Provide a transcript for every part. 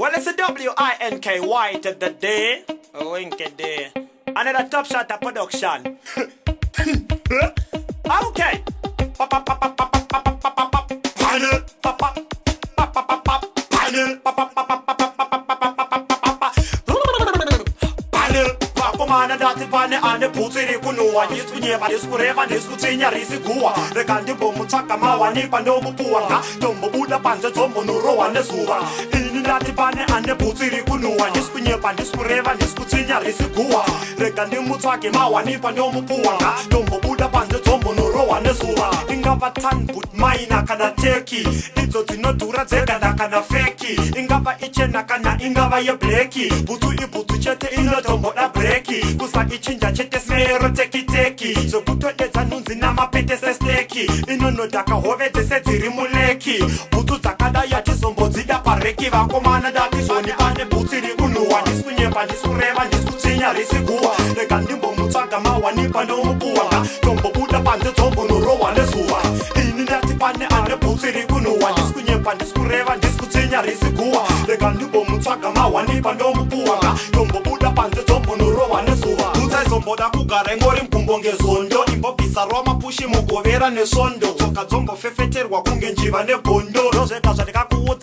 Well, it's a W-I-N-K-Y to the day. Winky D. Another Top-SHATTA production. Okay. Mana dati pane ane putiri kunuwa Nisku nyeba nisku reva nisku tinya risi guwa Rekandi bomu taka mawa nipa ndomu puwanga Tombo buda panze tombo nurowa nesuwa Ini dati pane ane putiri kunuwa Nisku nyeba nisku reva nisku tinya risi guwa Rekandi mutake mawa nipa ndomu puwanga Tombo buda panze tombo nurowa nesuwa Ingaba tan put maina kana teki Izo zinodura zega na kana feki Ingaba iche na kana ingaba ye bleki Butu ibutu chete ino tombo na breki Kusa ichinja chete smero teki teki Zokutodeza nunzi na mapete se steki Inono daka hove zese ziri muleki Butu zakada yati zombo zida pareki Vakomana dati zoni pane butiri kunuwa Nisku nyepa nisku reva nisku chinya risi guwa Reka ndimbo mutsaga mawa nipa ndomu puwanga Tombo buda panze tombo nurowa nesuwa Ini dati pane ane butiri kunuwa Nisku nyepa nisku reva nisku chinya risi guwa Reka ndimbo mutsaga mawa nipa ndomu puwanga Tombo buda panze tombo nurowa nesuwa Zomboda kugara ngori mkumbonge zondo Imbobisa roma pushi mugovera nesondo Zoka zombo fefeterwa kunge njiva nebondo Rozeka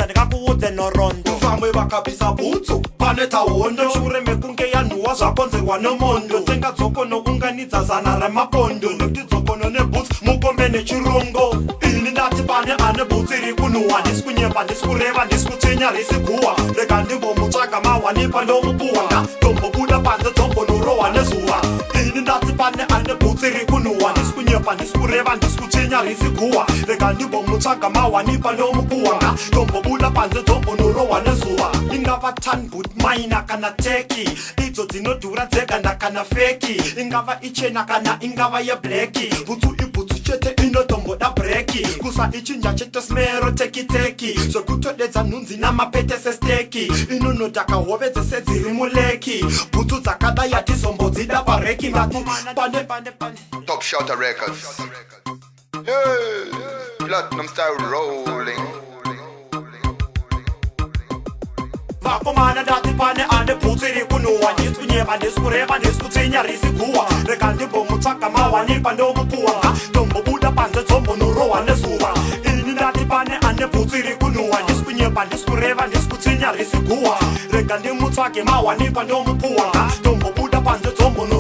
ndikakuudze norondo Mfamwe vakabisa butsu paneta hondo Shure mekunge yanuwa zvakonzerwa nemondo Tenga dzokono unganidza zana remapondo Nekuti dzokono nebutsu mukombe nechirungo Ini ndati pane ane butsu iri kunuwa Nisku nyepa nisku reva nisku tinya risi guwa Reka ndimbo mutsvaga mawa nipa ndomupuwanga Tombo buda panze tombo nurowa nezuwa Ini ndati pane ane butsu iri kunuwa Nisku nyepa nisku reva nisku tinya risi guwa Reka ndimbo mutsvaga mawa nipa ndomupuwanga Tombo buda panze tombo nurowa nezuwa Ingava tan but maina kana teki Idzo dzinodhura dzega ndakana feki Ingava ichena kana ingava ye bleki Butsu ibutsu chete inotomboda breki Kusa ichinja chete smero teki teki Zokutodedza nunzi na mapete se steki Inonodaka hove dzese dziri muleki Butsu dzakada yati zombo dzida pareki Ngati pande Top-SHATTA Records. Hey, platinum style rolling. Vakomana dati pane ane putiri kunuwa Nisku nyeba nisku reva nisku tinya risi guwa Reka ndimbo mutsvaga mawa nipa ndomu puwanga Tombo buda panze tombo nurowa nesuwa Ini ndati pane ane putiri kunuwa Nisku nyeba nisku reva nisku tinya risi guwa Reka ndimutsvage mawa nipa ndomu puwanga Tombo buda panze tombo nurowa